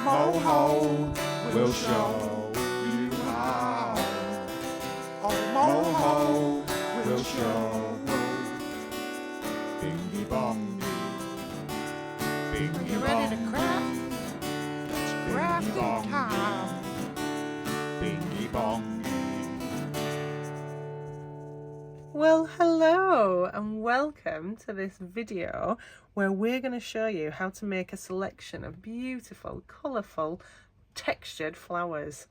Moho will show you how. Oh, Moho will show. Bingy bongy, bingy You ready to craft? It's crafting time. bingy bongy. Well, hello and welcome to this video where we're going to show you how to make a selection of beautiful, colourful, textured flowers.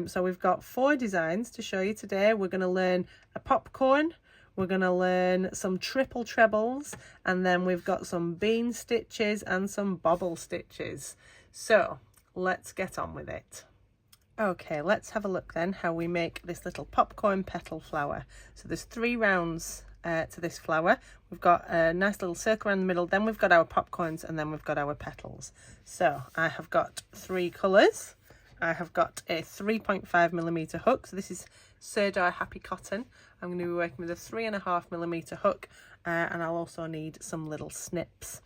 So we've got 4 designs to show you today. We're going to learn a popcorn, we're going to learn some triple trebles, and then we've got some bean stitches and some bobble stitches. So let's get on with it. Okay, let's have a look then how we make this little popcorn petal flower. So there's 3 rounds to this flower. We've got a nice little circle around the middle, then we've got our popcorns, and then we've got our petals. So I have got 3 colours. I have got a 3.5mm hook. So this is Sirdar Happy Cotton. I'm going to be working with a 3.5mm hook, and I'll also need some little snips.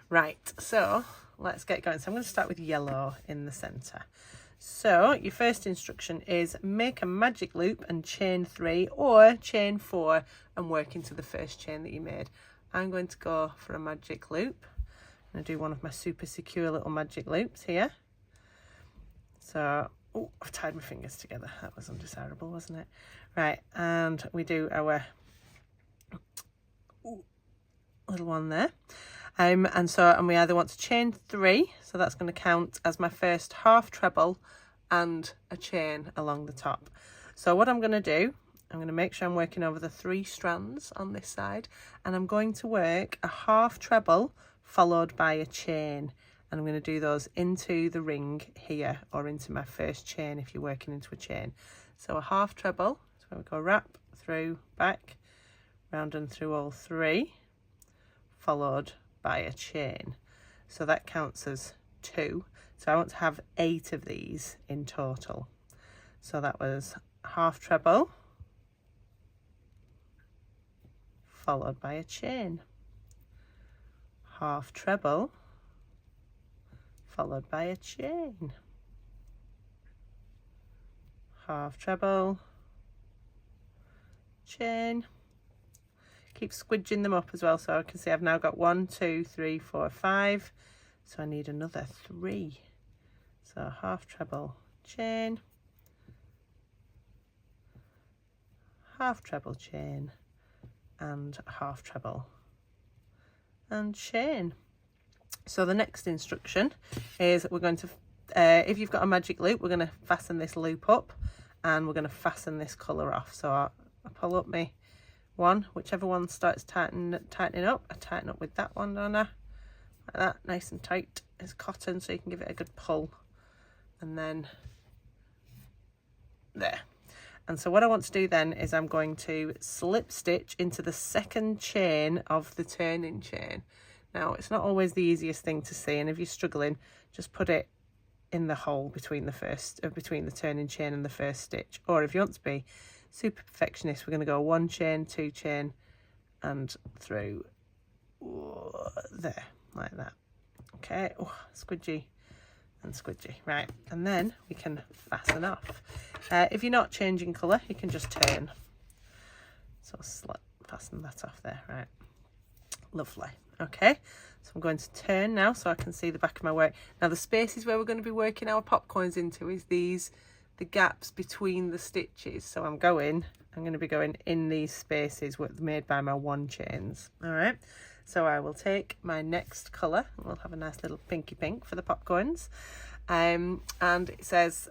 Right, so let's get going. So I'm going to start with yellow in the centre. So your first instruction is make a magic loop and chain 3 or chain 4 and work into the first chain that you made. I'm going to go for a magic loop. I'm going to do one of my super secure little magic loops here. So, oh, I've tied my fingers together. That was undesirable, wasn't it? Right, and we do our little one there. And we either want to chain 3, so that's going to count as my first half treble and a chain along the top. So what I'm going to do, I'm going to make sure I'm working over the 3 strands on this side, and I'm going to work a half treble followed by a chain, and I'm going to do those into the ring here, or into my first chain if you're working into a chain. So a half treble, so we go wrap through, back, round and through all 3, followed by a chain. So that counts as 2. So I want to have 8 of these in total. So that was half treble followed by a chain, half treble followed by a chain, half treble, chain. Keep squidging them up as well, so I can see I've now got 1, 2, 3, 4, 5. So I need another 3. So half treble, chain, half treble, chain, and half treble and chain. So the next instruction is we're going to, if you've got a magic loop, we're going to fasten this loop up and we're going to fasten this colour off. So I pull up my one, whichever one starts tightening up, I tighten up with that one, don't I? Like that, nice and tight. It's cotton, so you can give it a good pull. And then there. And so what I want to do then is I'm going to slip stitch into the second chain of the turning chain. Now, it's not always the easiest thing to see, and if you're struggling, just put it in the hole between between the turning chain and the first stitch. Or if you want to be super perfectionist, we're going to go 1 chain, 2 chain, and through there, like that. Okay, oh, squidgy and squidgy. Right, and then we can fasten off. If you're not changing colour, you can just turn. So fasten that off there, right. Lovely. Okay, so I'm going to turn now so I can see the back of my work. Now the spaces where we're going to be working our popcorns into is the gaps between the stitches. So I'm going to be going in these spaces made by my 1 chains. All right, so I will take my next colour. We'll have a nice little pinky pink for the popcorns. And it says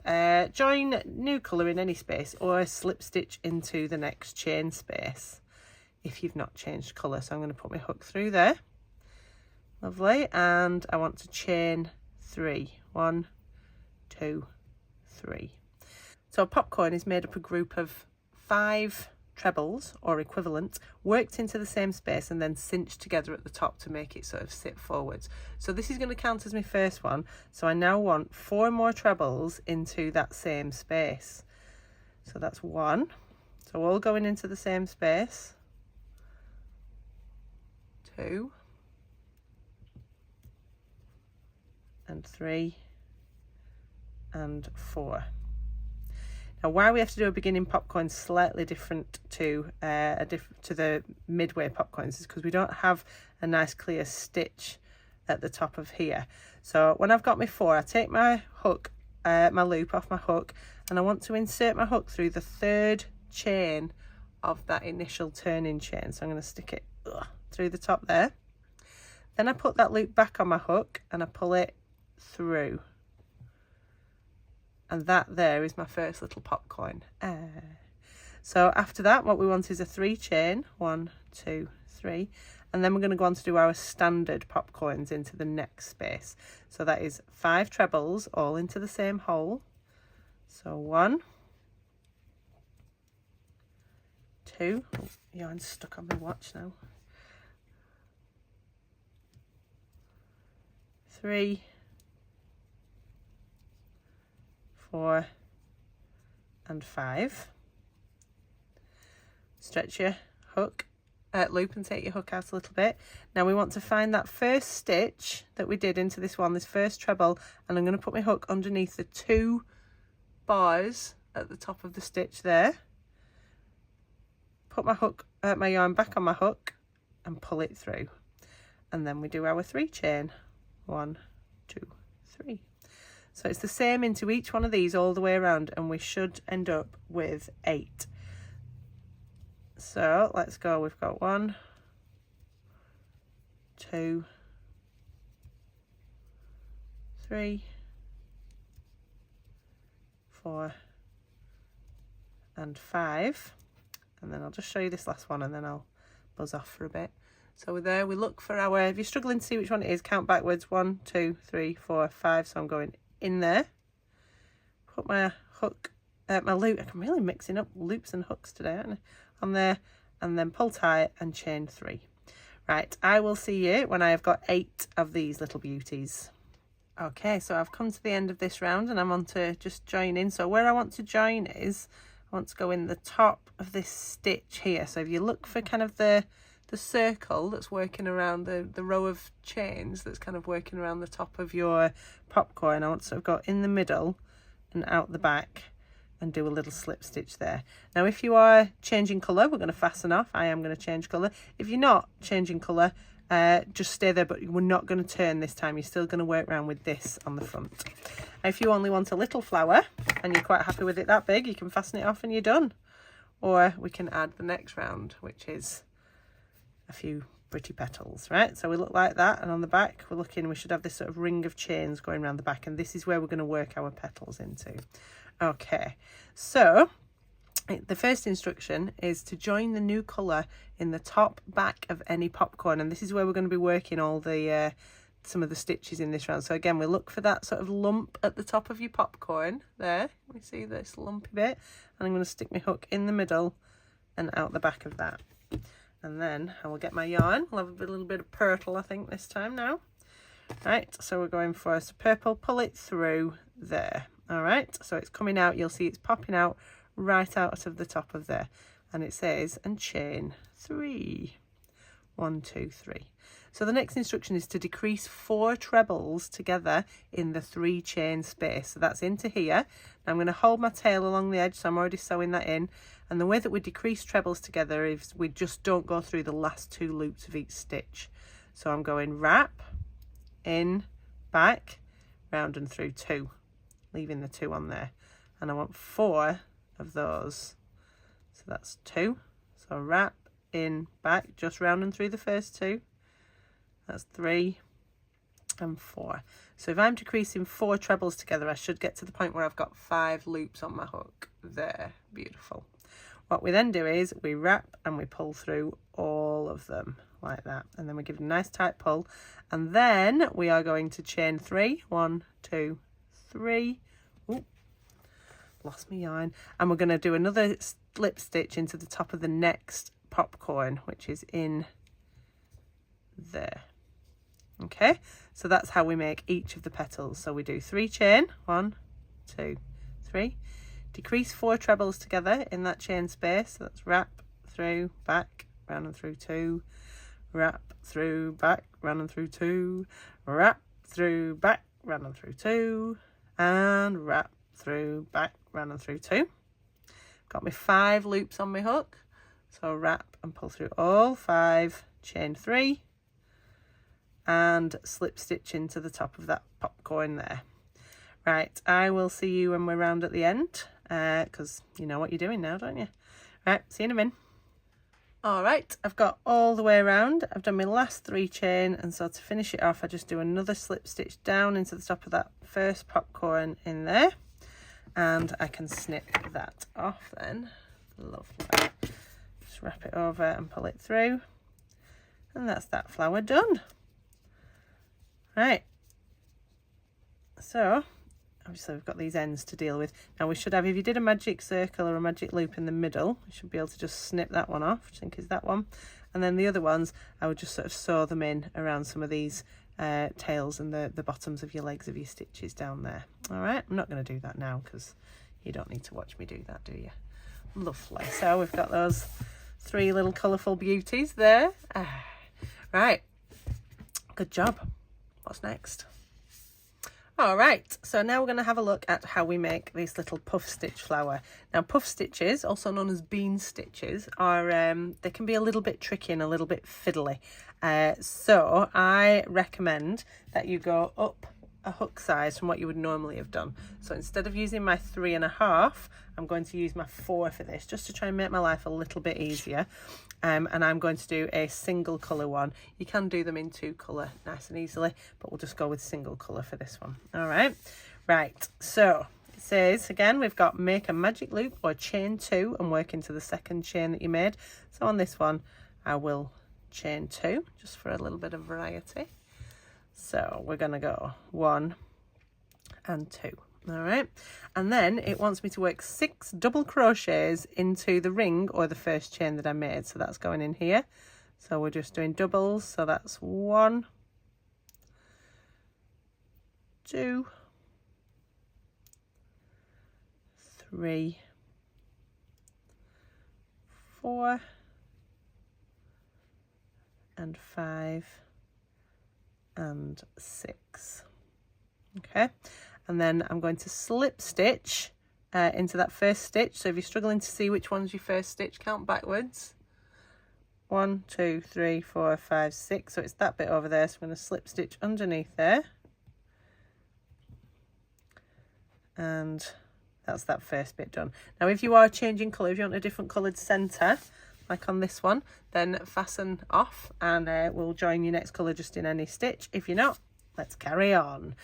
join new colour in any space or slip stitch into the next chain space if you've not changed colour. So I'm going to put my hook through there. Lovely. And I want to chain 3. 1, 2, 3. So a popcorn is made up a group of 5 trebles or equivalent worked into the same space and then cinched together at the top to make it sort of sit forwards. So this is going to count as my first one. So I now want 4 more trebles into that same space. So that's 1. So all going into the same space. 2 and 3 and 4. Now, why we have to do a beginning popcorn slightly different to the midway popcorns is because we don't have a nice clear stitch at the top of here. So when I've got my 4, I take my hook, my loop off my hook, and I want to insert my hook through the 3rd chain of that initial turning chain. So I'm going to stick it through the top there. Then I put that loop back on my hook and I pull it through. And that there is my first little popcorn. So after that, what we want is a 3 chain, 1, 2, 3, and then we're going to go on to do our standard popcorns into the next space. So that is 5 trebles all into the same hole. So 1, 2, oh, yarn's stuck on my watch now. 3, 4, and 5. Stretch your hook, loop, and take your hook out a little bit. Now we want to find that first stitch that we did into this one, this first treble, and I'm going to put my hook underneath the 2 bars at the top of the stitch there. Put my hook, my yarn back on my hook, and pull it through. And then we do our 3 chain, 1, 2, 3. So it's the same into each one of these all the way around, and we should end up with 8. So let's go. We've got 1, 2, 3, 4, and 5. And then I'll just show you this last one and then I'll buzz off for a bit. So we're there, we look for our, if you're struggling to see which one it is, count backwards, 1, 2, 3, 4, 5. So I'm going in there, put my hook, my loop, I'm really mixing up loops and hooks today, aren't I? On there, and then pull tight and chain 3. Right, I will see you when I have got 8 of these little beauties. Okay, so I've come to the end of this round and I'm on to just join in. So where I want to join is, I want to go in the top of this stitch here. So if you look for kind of the circle that's working around the row of chains that's kind of working around the top of your popcorn, I want to sort of go in the middle and out the back and do a little slip stitch there. Now if you are changing colour, we're going to fasten off. I am going to change colour. If you're not changing colour, just stay there, but we're not going to turn this time. You're still going to work around with this on the front. If you only want a little flower and you're quite happy with it that big, you can fasten it off and you're done. Or we can add the next round, which is a few pretty petals, right? So we look like that, and on the back we're looking, we should have this sort of ring of chains going around the back, and this is where we're going to work our petals into. Okay, so the first instruction is to join the new colour in the top back of any popcorn, and this is where we're going to be working all the some of the stitches in this round. So again, we look for that sort of lump at the top of your popcorn there. We see this lumpy bit, and I'm going to stick my hook in the middle and out the back of that. And then I will get my yarn. I'll have a little bit of purple, I think, this time now. Right, so we're going for some purple, pull it through there. All right, so it's coming out. You'll see it's popping out right out of the top of there. And it says, and chain 3. 1, 2, 3. So the next instruction is to decrease 4 trebles together in the 3 chain space. So that's into here. Now I'm going to hold my tail along the edge, so I'm already sewing that in. And the way that we decrease trebles together is we just don't go through the last 2 loops of each stitch. So I'm going wrap, in, back, round and through 2, leaving the 2 on there. And I want 4 of those. So that's 2. So wrap, in, back, just round and through the first 2. That's 3 and 4. So if I'm decreasing 4 trebles together, I should get to the point where I've got 5 loops on my hook. There, beautiful. What we then do is we wrap and we pull through all of them like that, and then we give it a nice tight pull, and then we are going to chain 3. 1, 2, 3. Ooh, lost my yarn. And we're going to do another slip stitch into the top of the next popcorn, which is in there. Okay, so that's how we make each of the petals. So we do 3 chain, 1, 2, 3, decrease 4 trebles together in that chain space. So that's wrap through, back, round and through 2, wrap through, back, round and through 2, wrap through, back, round and through 2, and wrap through, back, round and through 2. Got me 5 loops on my hook, so wrap and pull through all 5, chain 3 and slip stitch into the top of that popcorn there. Right, I will see you when we're round at the end, because you know what you're doing now, don't you? Right, see you in a minute. All right, I've got all the way around. I've done my last 3 chain, and so to finish it off, I just do another slip stitch down into the top of that first popcorn in there, and I can snip that off then. Lovely. Just wrap it over and pull it through, and that's that flower done. Right, so obviously we've got these ends to deal with. Now we should have, if you did a magic circle or a magic loop in the middle, you should be able to just snip that one off, which I think is that one. And then the other ones, I would just sort of sew them in around some of these tails and the bottoms of your legs of your stitches down there. All right, I'm not going to do that now because you don't need to watch me do that, do you? Lovely. So we've got those 3 little colourful beauties there. Right, good job. What's next? All right, so now we're going to have a look at how we make this little puff stitch flower. Now puff stitches, also known as bean stitches, are they can be a little bit tricky and a little bit fiddly. So I recommend that you go up a hook size from what you would normally have done. So instead of using my 3.5, I'm going to use my 4 for this, just to try and make my life a little bit easier. And I'm going to do a single colour one. You can do them in 2 colour nice and easily, but we'll just go with single colour for this one. All right, right, so it says again, we've got make a magic loop or chain 2 and work into the second chain that you made. So on this one I will chain 2 just for a little bit of variety. So we're going to go 1 and 2. All right, and then it wants me to work 6 double crochets into the ring or the first chain that I made, so that's going in here. So we're just doing doubles, so that's 1, 2, 3, 4 and 5 and 6. Okay, and then I'm going to slip stitch into that first stitch. So if you're struggling to see which one's your first stitch, count backwards. 1, 2, 3, 4, 5, 6. So it's that bit over there, so I'm going to slip stitch underneath there, and that's that first bit done. Now if you are changing colour, if you want a different coloured centre like on this one, then fasten off and we'll join your next colour just in any stitch. If you're not, let's carry on.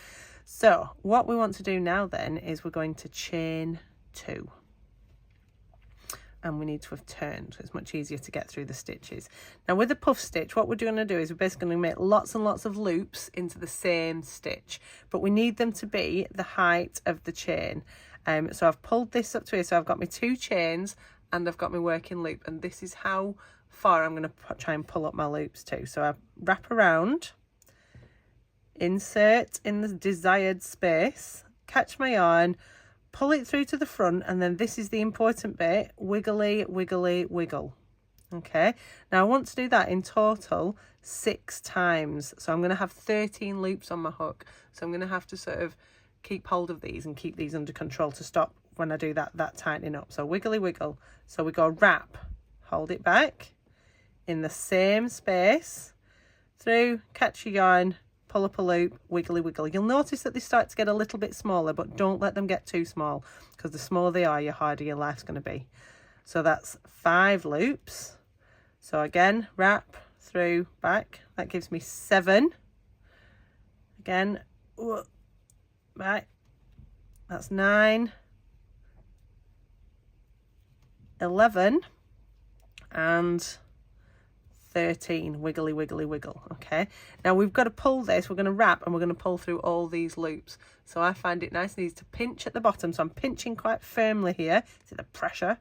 So what we want to do now then is we're going to chain 2, and we need to have turned, so it's much easier to get through the stitches. Now with the puff stitch, what we're going to do is we're basically going to make lots and lots of loops into the same stitch, but we need them to be the height of the chain. So I've pulled this up to here, so I've got my 2 chains and I've got my working loop, and this is how far I'm going to try and pull up my loops to. So I wrap around, insert in the desired space, catch my yarn, pull it through to the front, and then this is the important bit, wiggly wiggly wiggle. Okay, now I want to do that in total 6 times, so I'm going to have 13 loops on my hook, so I'm going to have to sort of keep hold of these and keep these under control to stop when I do that tightening up. So wiggly wiggle, so we go wrap, hold it back in the same space, through, catch your yarn, pull up a loop, wiggly wiggle. You'll notice that they start to get a little bit smaller, but don't let them get too small, because the smaller they are, the harder your life's going to be. So that's 5 loops. So again, wrap, through, back, that gives me 7. Again, back, that's 9, 11 and 13. Wiggly wiggly wiggle. Okay, now we've got to pull this, we're going to wrap and we're going to pull through all these loops. So I find it nice and easy to pinch at the bottom, so I'm pinching quite firmly here. See the pressure?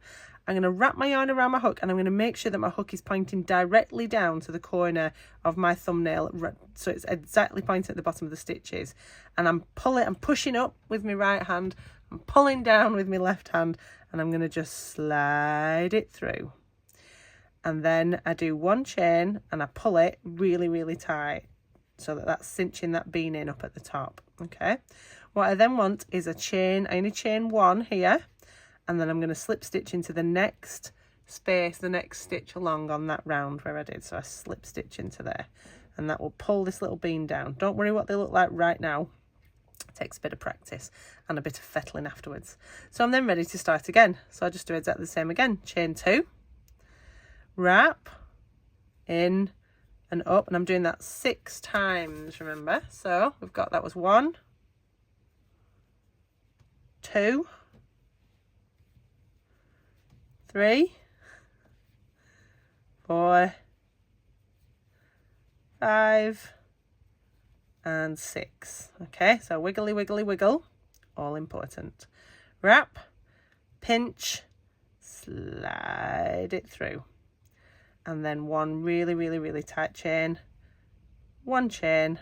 I'm going to wrap my yarn around my hook, and I'm going to make sure that my hook is pointing directly down to the corner of my thumbnail, so it's exactly pointing at the bottom of the stitches. And I'm pushing up with my right hand, I'm pulling down with my left hand, and I'm going to just slide it through. And then I do 1 chain and I pull it really, really tight, so that that's cinching that bean in up at the top. Okay, What I then want is a chain. I only chain 1 here, and then I'm going to slip stitch into the next space, the next stitch along on that round where I did. So I slip stitch into there, and that will pull this little bean down. Don't worry what they look like right now. It takes a bit of practice and a bit of fettling afterwards. So I'm then ready to start again. So I just do exactly the same again. Chain 2, wrap, in and up, and I'm doing that 6 times, remember. So we've got, that was 1, 2, 3, 4, 5 and 6. Okay, so wiggly wiggly wiggle, all important. Wrap, pinch, slide it through, and then 1 really tight chain, 1 chain,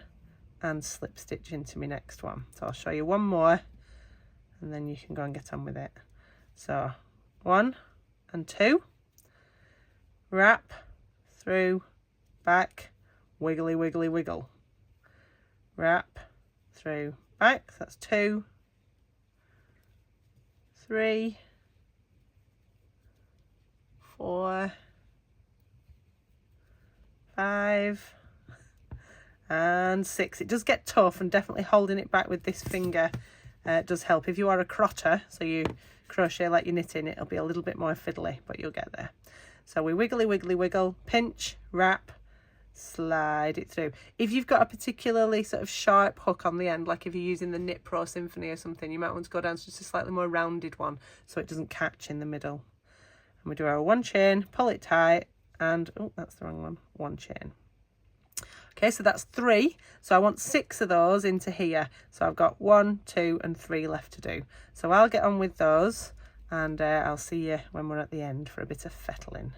and slip stitch into my next one. So I'll show you one more and then you can go and get on with it. So 1 and 2, wrap through, back, wiggly wiggly wiggle, wrap through, back. So that's 2, 3, 4, 5 and 6. It does get tough, and definitely holding it back with this finger does help. If you are a crotter, so you crochet like you're knitting, it'll be a little bit more fiddly, but you'll get there. So we wiggly wiggly wiggle, pinch, wrap, slide it through. If you've got a particularly sort of sharp hook on the end, like if you're using the Knit Pro Symphony or something, you might want to go down to just a slightly more rounded one so it doesn't catch in the middle. And we do our 1 chain, pull it tight, and oh, that's the wrong one, 1 chain. Okay, so that's 3. So I want 6 of those into here. So I've got 1, 2 and 3 left to do. So I'll get on with those, and I'll see you when we're at the end for a bit of fettling.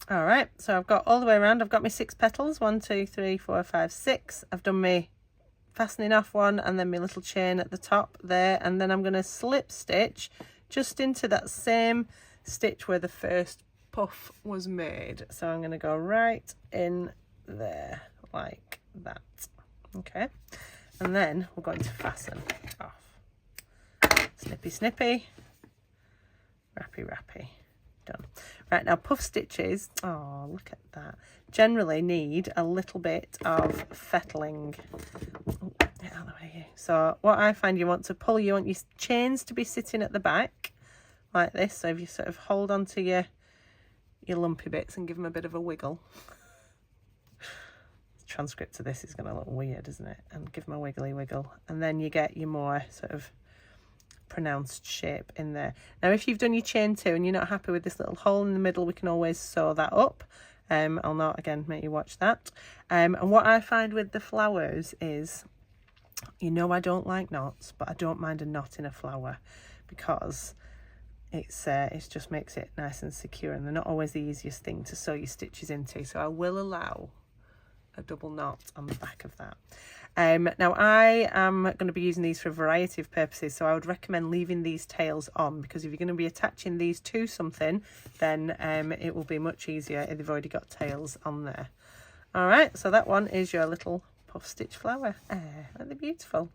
All right, so I've got all the way around, I've got my 6 petals, 1, 2, 3, 4, 5, 6. I've done my fastening off one and then my little chain at the top there, and then I'm going to slip stitch just into that same stitch where the first puff was made. So I'm going to go right in there like that. Okay, and then we're going to fasten off. Snippy snippy, rappy rappy. Done. Right, now puff stitches, oh look at that, generally need a little bit of fettling. Oh, get out of the way here. So what I find, you want to pull, you want your chains to be sitting at the back like this. So if you sort of hold on to your lumpy bits and give them a bit of a wiggle. The transcript of this is going to look weird, isn't it? And give them a wiggly wiggle, and then you get your more sort of pronounced shape in there. Now if you've done your chain 2 and you're not happy with this little hole in the middle, we can always sew that up. I'll not again make you watch that. And what I find with the flowers is, you know, I don't like knots, but I don't mind a knot in a flower because it just makes it nice and secure, and they're not always the easiest thing to sew your stitches into, so I will allow a double knot on the back of that. Now I am going to be using these for a variety of purposes, so I would recommend leaving these tails on, because if you're going to be attaching these to something, then it will be much easier if they've already got tails on there. All right, so that one is your little puff stitch flower. Aren't they beautiful?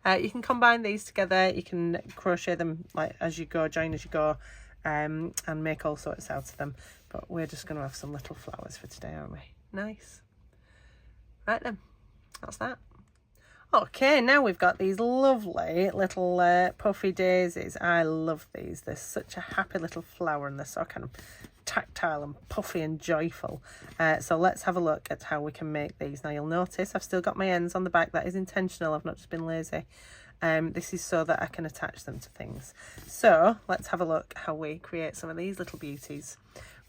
You can combine these together, you can crochet them like as you go, join as you go, and make all sorts out of them, but we're just going to have some little flowers for today, aren't we? Nice. Right then, that's that. Okay, now we've got these lovely little puffy daisies. I love these. They're such a happy little flower, and they're so kind of tactile and puffy and joyful. So let's have a look at how we can make these. Now you'll notice I've still got my ends on the back. That is intentional. I've not just been lazy. This is so that I can attach them to things. So let's have a look how we create some of these little beauties.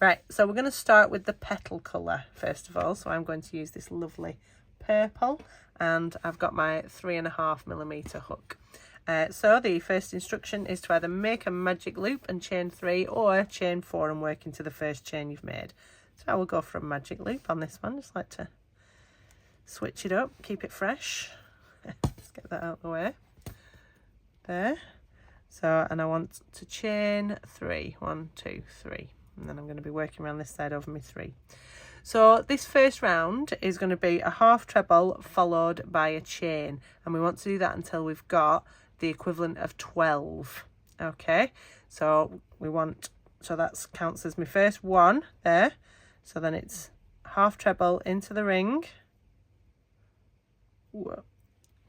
Right, so we're going to start with the petal colour first of all. So I'm going to use this lovely purple, and I've got my 3.5mm hook. So the first instruction is to either make a magic loop and chain 3, or chain 4 and work into the first chain you've made. So I will go for a magic loop on this one. Just like to switch it up, keep it fresh. Let's get that out of the way. There. So, and I want to chain 3. 1, 2, 3. And then I'm going to be working around this side over my 3. So this first round is going to be a half treble followed by a chain, and we want to do that until we've got the equivalent of 12. Okay, so that counts as my first one there. So then it's half treble into the ring,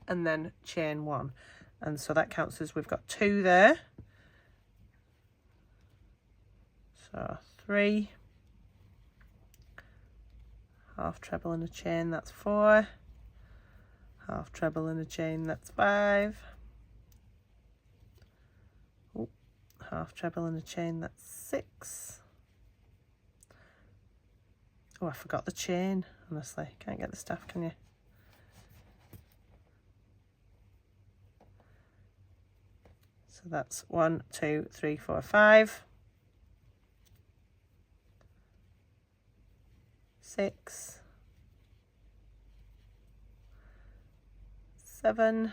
and then chain 1, and so that counts as we've got 2 there. So 3, half treble and a chain, that's 4, half treble and a chain, that's 5, half treble and a chain, that's 6. Oh, I forgot the chain, honestly. Can't get the staff, can you? So that's 1, 2, 3, 4, 5, 6, 7,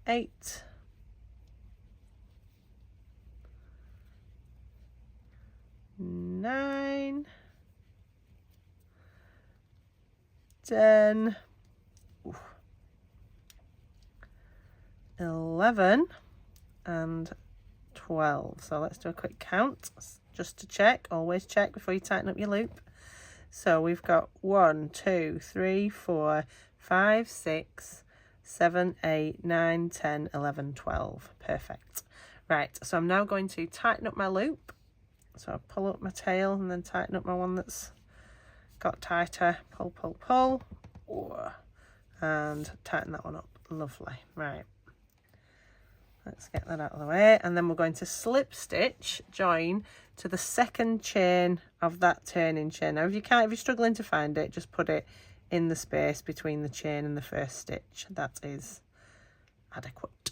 8, 9, 10, 11, and 12. So let's do a quick count just to check. Always check before you tighten up your loop. So we've got 1, 2, 3, 4, 5, 6, 7, 8, 9, 10, 11, 12. Perfect. Right, so I'm now going to tighten up my loop. So I'll pull up my tail and then tighten up my one that's got tighter. Pull, pull, pull. And tighten that one up. Lovely. Right. Let's get that out of the way. And then we're going to slip stitch, join to the second chain of that turning chain. Now, if you're struggling to find it, just put it in the space between the chain and the first stitch. That is adequate.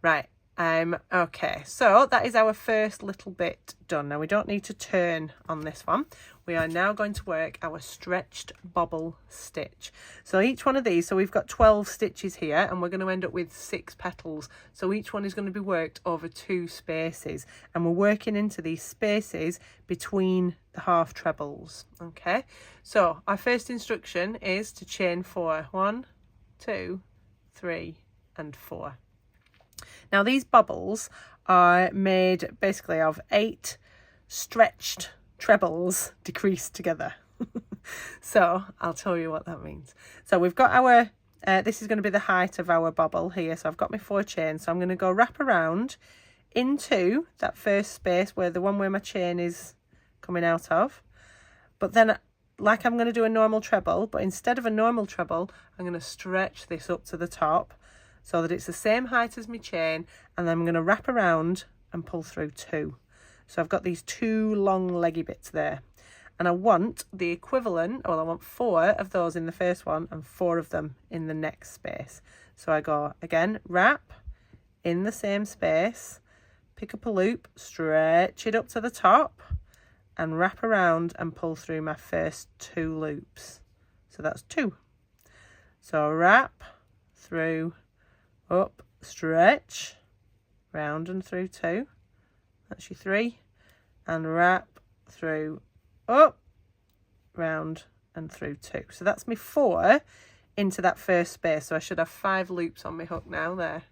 Right. Okay, so that is our first little bit done. Now we don't need to turn on this one. We are now going to work our stretched bobble stitch. So each one of these, so we've got 12 stitches here, and we're going to end up with 6 petals. So each one is going to be worked over 2 spaces, and we're working into these spaces between the half trebles. Okay, so our first instruction is to chain 4. 1, 2, 3, and 4. Now these bobbles are made basically of 8 stretched trebles decreased together. So I'll tell you what that means. So we've got our, this is going to be the height of our bobble here. So I've got my 4 chains. So I'm going to go wrap around into that first space where the one where my chain is coming out of. But then, like I'm going to do a normal treble, but instead of a normal treble, I'm going to stretch this up to the top, so that it's the same height as my chain, and then I'm going to wrap around and pull through 2. So I've got these 2 long leggy bits there, and I want the equivalent, well, I want 4 of those in the first one and 4 of them in the next space. So I go again, wrap in the same space, pick up a loop, stretch it up to the top, and wrap around and pull through my first 2 loops. So that's 2. So wrap through, up, stretch, round and through 2, that's your 3, and wrap through, up, round and through 2. So that's my 4 into that first space. So I should have 5 loops on my hook now there.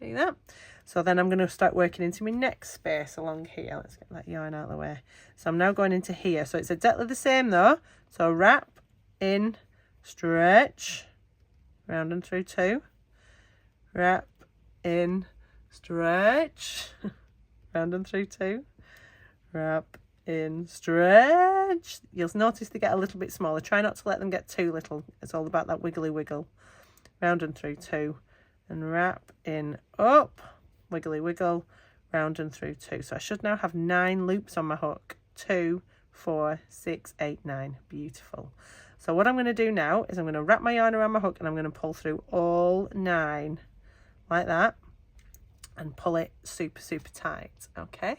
See that? So then I'm going to start working into my next space along here. Let's get that yarn out of the way. So I'm now going into here. So it's exactly the same though. So wrap in, stretch, round and through 2. Wrap in, stretch, round and through 2, wrap in, stretch. You'll notice they get a little bit smaller. Try not to let them get too little. It's all about that wiggly wiggle. Round and through 2, and wrap in, up, wiggly wiggle, round and through 2. So I should now have 9 loops on my hook. 2, 4, 6, 8, 9. Beautiful. So what I'm going to do now is I'm going to wrap my yarn around my hook, and I'm going to pull through all 9 like that, and pull it super tight. Okay,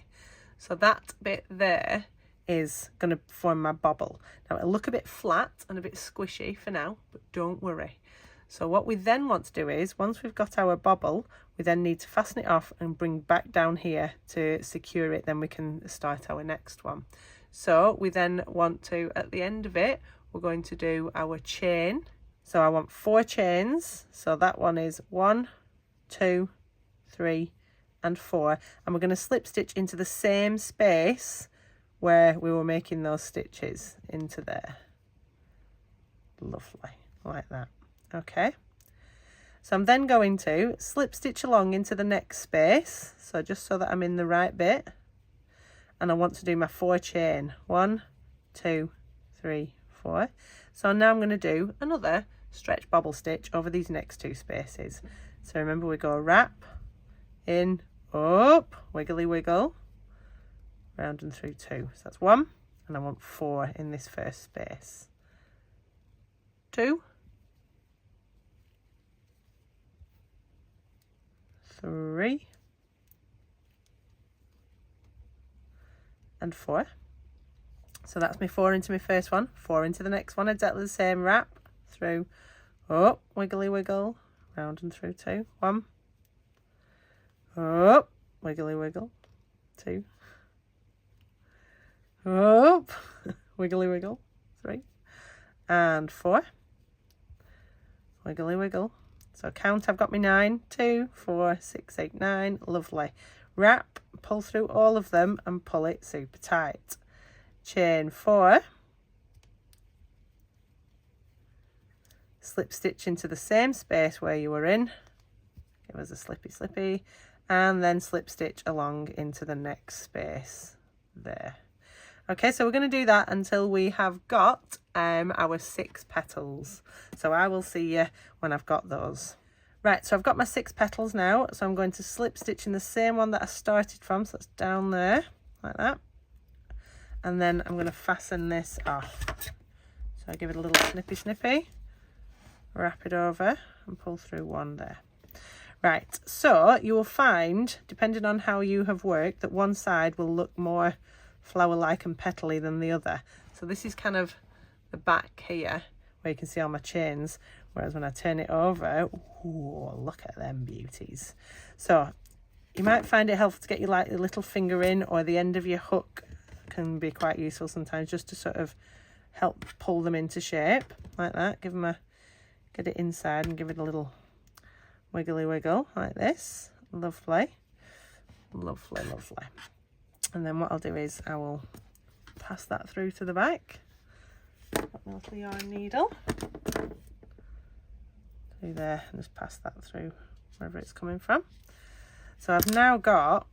so that bit there is going to form my bobble. Now it'll look a bit flat and a bit squishy for now, but don't worry. So what we then want to do is, once we've got our bobble, we then need to fasten it off and bring back down here to secure it. Then we can start our next one. So we then want to, at the end of it, we're going to do our chain. So I want 4 chains. So that one is 1, 2, 3 and 4. And we're going to slip stitch into the same space where we were making those stitches into there. Lovely, like that. Okay. So I'm then going to slip stitch along into the next space. So just so that I'm in the right bit. And I want to do my 4 chain. 1, 2, 3, 4. So now I'm going to do another stretch bobble stitch over these next 2 spaces. So remember, we go wrap, in, up, wiggly wiggle, round and through 2. So that's 1, and I want 4 in this first space. 2, 3, and 4. So that's my 4 into my first one, 4 into the next one, exactly the same, wrap, through, up, wiggly wiggle, round and through 2, 1, up, wiggly wiggle, 2, up, wiggly wiggle, 3, and 4, wiggly wiggle. So count, I've got my 9, 2, 4, 6, 8, 9, lovely. Wrap, pull through all of them and pull it super tight. Chain 4, slip stitch into the same space where you were in, give us a slippy slippy, and then slip stitch along into the next space there. Okay, so we're going to do that until we have got our 6 petals. So I will see you when I've got those. Right, so I've got my 6 petals now, so I'm going to slip stitch in the same one that I started from, so that's down there like that. And then I'm going to fasten this off. So I give it a little snippy snippy, wrap it over and pull through 1 there. Right, so you will find, depending on how you have worked, that one side will look more flower-like and petally than the other. So this is kind of the back here where you can see all my chains, whereas when I turn it over, ooh, look at them beauties. So you might find it helpful to get your like your little finger in, or the end of your hook can be quite useful sometimes, just to sort of help pull them into shape like that. Give them a, get it inside and give it a little wiggly wiggle like this. Lovely, lovely, lovely. And then what I'll do is I will pass that through to the back. Got my little yarn needle through there and just pass that through wherever it's coming from. So I've now got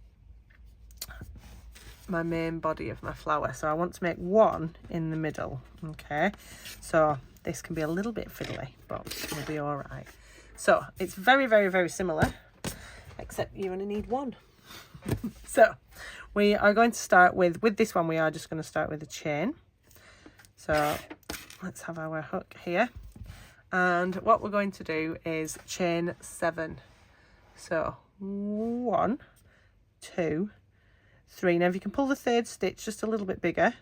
my main body of my flower, so I want to make 1 in the middle. Okay, so this can be a little bit fiddly, but it'll be all right. So it's very, very, very similar, except you only need 1. So we are going to start with this one, we are just going to start with a chain. So let's have our hook here, and what we're going to do is chain 7. So 1, 2, 3. Now if you can pull the 3rd stitch just a little bit bigger,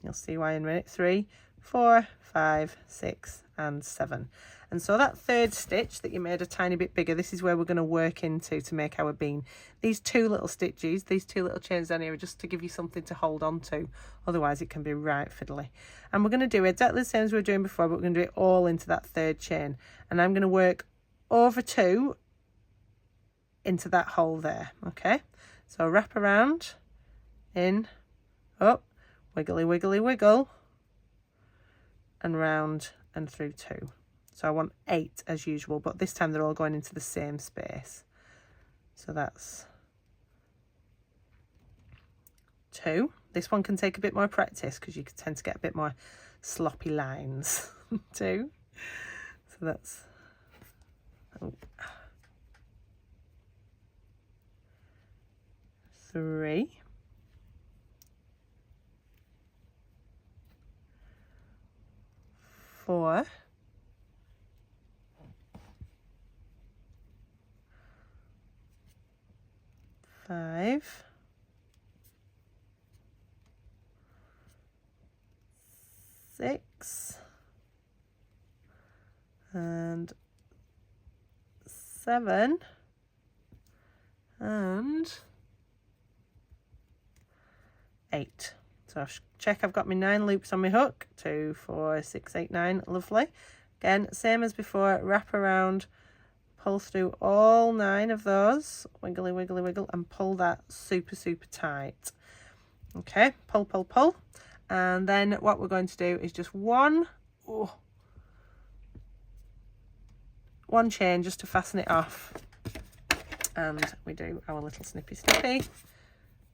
you'll see why in a minute. 3, 4, 5, 6 and 7. And so that 3rd stitch that you made a tiny bit bigger, this is where we're going to work into to make our bean. These 2 little stitches, these 2 little chains down here, are just to give you something to hold on to, otherwise it can be right fiddly. And we're going to do exactly the same as we were doing before, but we're going to do it all into that 3rd chain, and I'm going to work over 2 into that hole there. Okay, so wrap around, in, up, wiggly wiggly wiggle, and round and through 2. So I want 8 as usual, but this time they're all going into the same space. So that's 2. This one can take a bit more practice because you can tend to get a bit more sloppy lines. 2. So that's 3. 4. 5. 6. And 7 and 8. So I'll check I've got my 9 loops on my hook. 2, 4, 6, 8, 9. Lovely. Again, same as before, wrap around, pull through all 9 of those, wiggly, wiggly, wiggle, and pull that super, super tight. Okay, pull, pull, pull. And then what we're going to do is just one chain just to fasten it off. And we do our little snippy snippy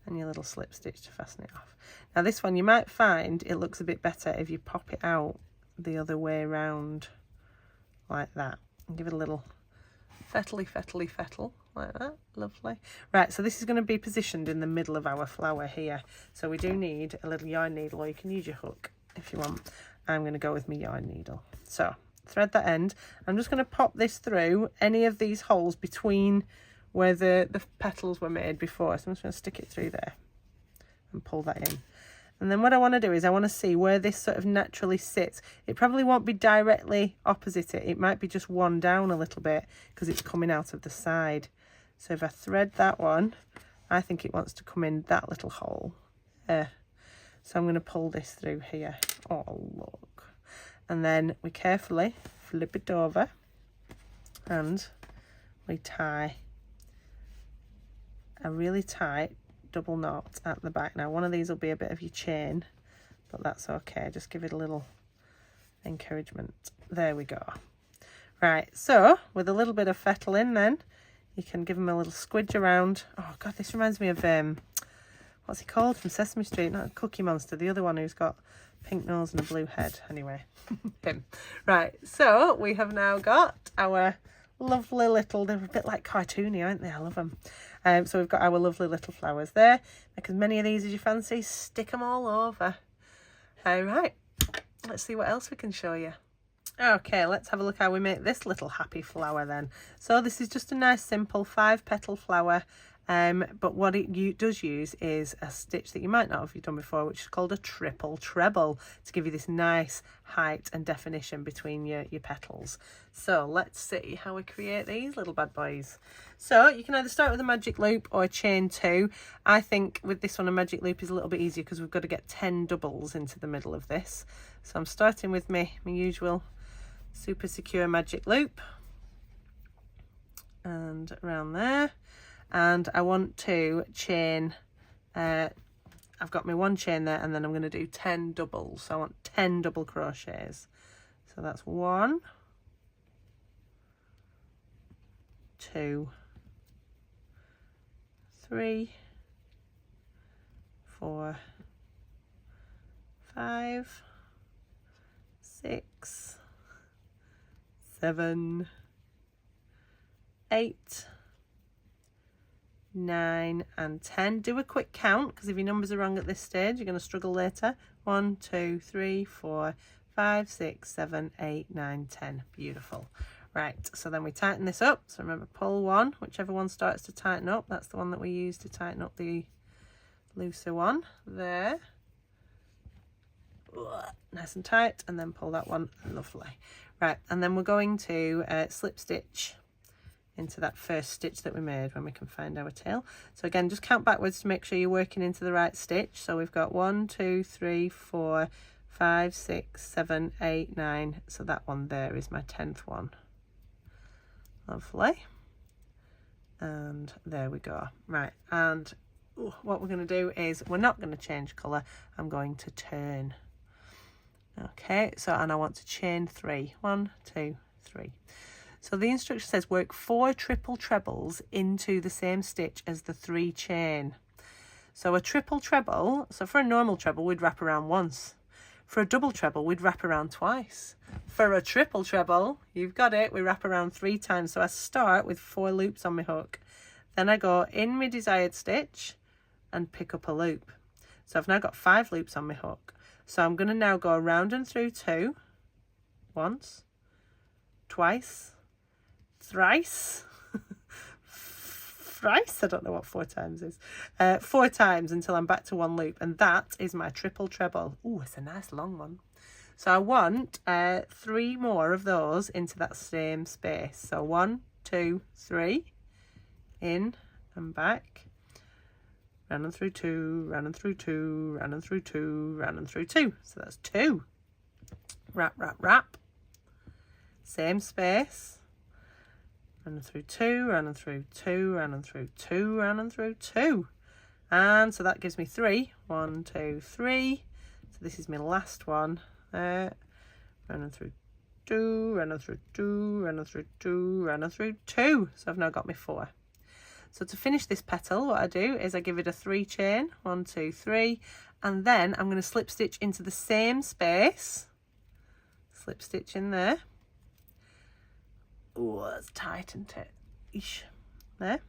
and your little slip stitch to fasten it off. Now this one you might find it looks a bit better if you pop it out the other way around like that and give it a little fettle like that. Lovely. Right, so this is going to be positioned in the middle of our flower here, so we do need a little yarn needle, or you can use your hook if you want. I'm going to go with my yarn needle. So thread that end. I'm just going to pop this through any of these holes between where the petals were made before, so I'm just going to stick it through there and pull that in. And then what I want to do is I want to see where this sort of naturally sits. It probably won't be directly opposite it. It might be just one down a little bit because it's coming out of the side. So if I thread that one, I think it wants to come in that little hole there. So I'm going to pull this through here. Oh, look. And then we carefully flip it over and we tie a really tight double knot at the back. Now one of these will be a bit of your chain, but that's okay, just give it a little encouragement. There we go. Right, so with a little bit of fettle in, then you can give them a little squidge around. Oh god, this reminds me of what's he called from Sesame Street? Not Cookie Monster, the other one who's got pink nose and a blue head. Anyway, him. Right, so we have now got our lovely little, they're a bit like cartoony, aren't they? I love them. So we've got our lovely little flowers there. Make as many of these as you fancy, stick them all over. All right, let's see what else we can show you. Okay, let's have a look how we make this little happy flower then. So this is just a nice simple 5-petal flower, but what it does use is a stitch that you might not have done before, which is called a triple treble, to give you this nice height and definition between your petals. So let's see how we create these little bad boys. So you can either start with a magic loop or a chain 2. I think with this one a magic loop is a little bit easier because we've got to get 10 doubles into the middle of this. So I'm starting with my usual super secure magic loop and around there, and I want to chain I've got my 1 chain there, and then I'm going to do 10 doubles. So I want 10 double crochets. So that's 1, 2, 3, 4, 5, 6, 7, 8, 9 and 10. Do a quick count, because if your numbers are wrong at this stage you're going to struggle later. 1, 2, 3, 4, 5, 6, 7, 8, 9, 10. Beautiful. Right, so then we tighten this up. So remember, pull 1, whichever one starts to tighten up, that's the one that we use to tighten up the looser one there. Nice and tight, and then pull that one. Lovely. Right, and then we're going to slip stitch into that first stitch that we made when we can find our tail. So again, just count backwards to make sure you're working into the right stitch. So we've got 1, 2, 3, 4, 5, 6, 7, 8, 9. So that one there is my 10th one. Lovely. And there we go. Right, and what we're going to do is we're not going to change colour. I'm going to turn. Okay, so, and I want to chain 3. 1, 2, 3. So the instruction says work 4 triple trebles into the same stitch as the 3 chain. So a triple treble, so for a normal treble we'd wrap around once. For a double treble we'd wrap around twice. For a triple treble, you've got it, we wrap around 3 times. So I start with 4 loops on my hook. Then I go in my desired stitch and pick up a loop. So I've now got 5 loops on my hook. So I'm going to now go around and through 2, once, twice, thrice, thrice, I don't know what 4 times is, 4 times until I'm back to 1 loop, and that is my triple treble. Oh, it's a nice long one. So I want 3 more of those into that same space. So 1, 2, 3, in and back, round and through 2, round and through 2, round and through 2, round and through 2. So that's 2. Wrap, wrap, wrap. Same space. Round and through 2, round and through 2, round and through 2, round and through 2. And so that gives me 3. 1, 2, 3. So this is my last one there. Round and through 2, round and through 2, round and through 2, round and through 2. So I've now got my 4. So to finish this petal, what I do is I give it a 3 chain, 1, 2, 3, and then I'm going to slip stitch into the same space. Slip stitch in there. Oh, that's tight, isn't it? Eesh. There.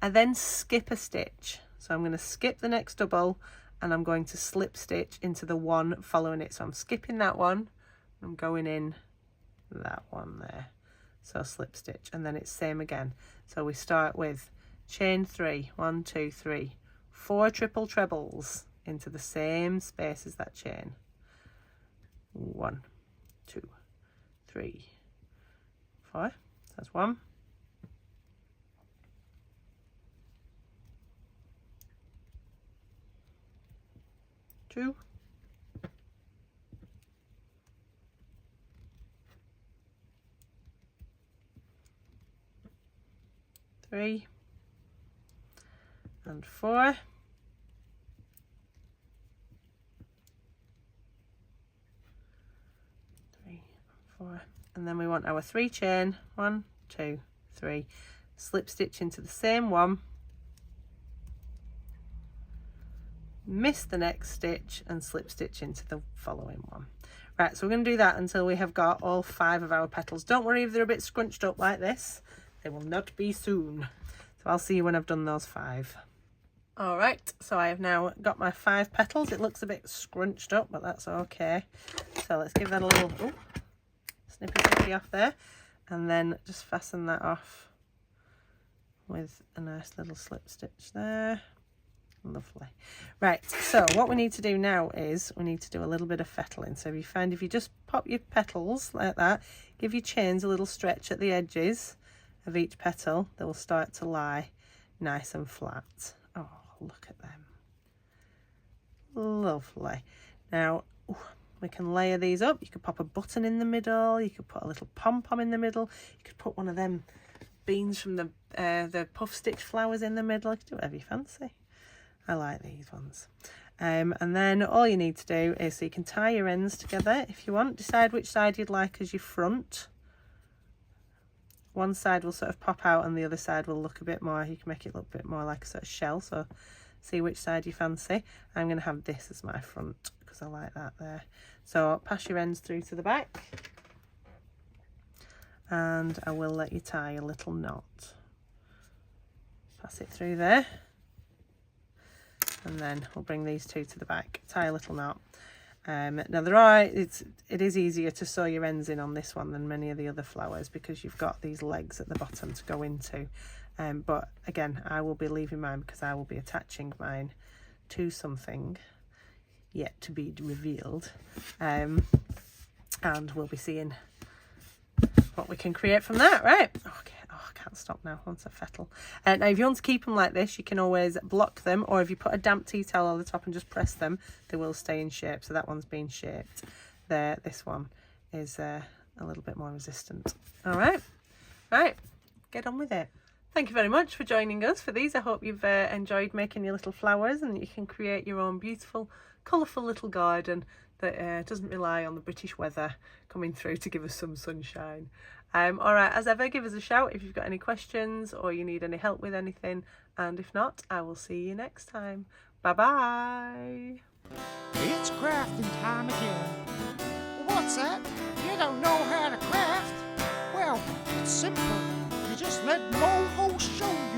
And then skip a stitch. So I'm going to skip the next double and I'm going to slip stitch into the one following it. So I'm skipping that one. I'm going in that one there. So slip stitch and then it's same again. So we start with chain 3, 1, 2, 3, 4 triple trebles into the same space as that chain. 1, 2, 3, 4. That's 1. 2. 3 and 4. 3, 4, and then we want our 3 chain, 1, 2, 3, slip stitch into the same one, miss the next stitch and slip stitch into the following one. Right, so we're going to do that until we have got all 5 of our petals. Don't worry if they're a bit scrunched up like this. They will not be soon. So I'll see you when I've done those 5. All right, so I have now got my 5 petals. It looks a bit scrunched up, but that's okay. So let's give that a little snippy off there. And then just fasten that off with a nice little slip stitch there. Lovely. Right, so what we need to do now is we need to do a little bit of fettling. So if you just pop your petals like that, give your chains a little stretch at the edges of each petal, they will start to lie nice and flat. Oh, look at them. Lovely. Now we can layer these up. You could pop a button in the middle, you could put a little pom-pom in the middle, you could put one of them beans from the puff stitch flowers in the middle. You could do whatever you fancy. I like these ones. And then all you need to do is, so you can tie your ends together if you want. Decide which side you'd like as your front. One side will sort of pop out and the other side will look a bit more, you can make it look a bit more like a sort of shell. So see which side you fancy. I'm going to have this as my front because I like that there. So pass your ends through to the back. And I will let you tie a little knot. Pass it through there. And then we'll bring these 2 to the back, tie a little knot. Now it is easier to sew your ends in on this one than many of the other flowers because you've got these legs at the bottom to go into. But again, I will be leaving mine because I will be attaching mine to something yet to be revealed. And we'll be seeing what we can create from that, right? Okay. Oh, I can't stop now once I fettle. Now, if you want to keep them like this, you can always block them, or if you put a damp tea towel on the top and just press them, they will stay in shape. So that one's been shaped there. This one is a little bit more resistant. All right. Right. Get on with it. Thank you very much for joining us for these. I hope you've enjoyed making your little flowers and you can create your own beautiful, colourful little garden that doesn't rely on the British weather coming through to give us some sunshine. All right, as ever, give us a shout if you've got any questions or you need any help with anything. And if not, I will see you next time. Bye-bye. It's crafting time again. What's that? You don't know how to craft? Well, it's simple. You just let Moho show you.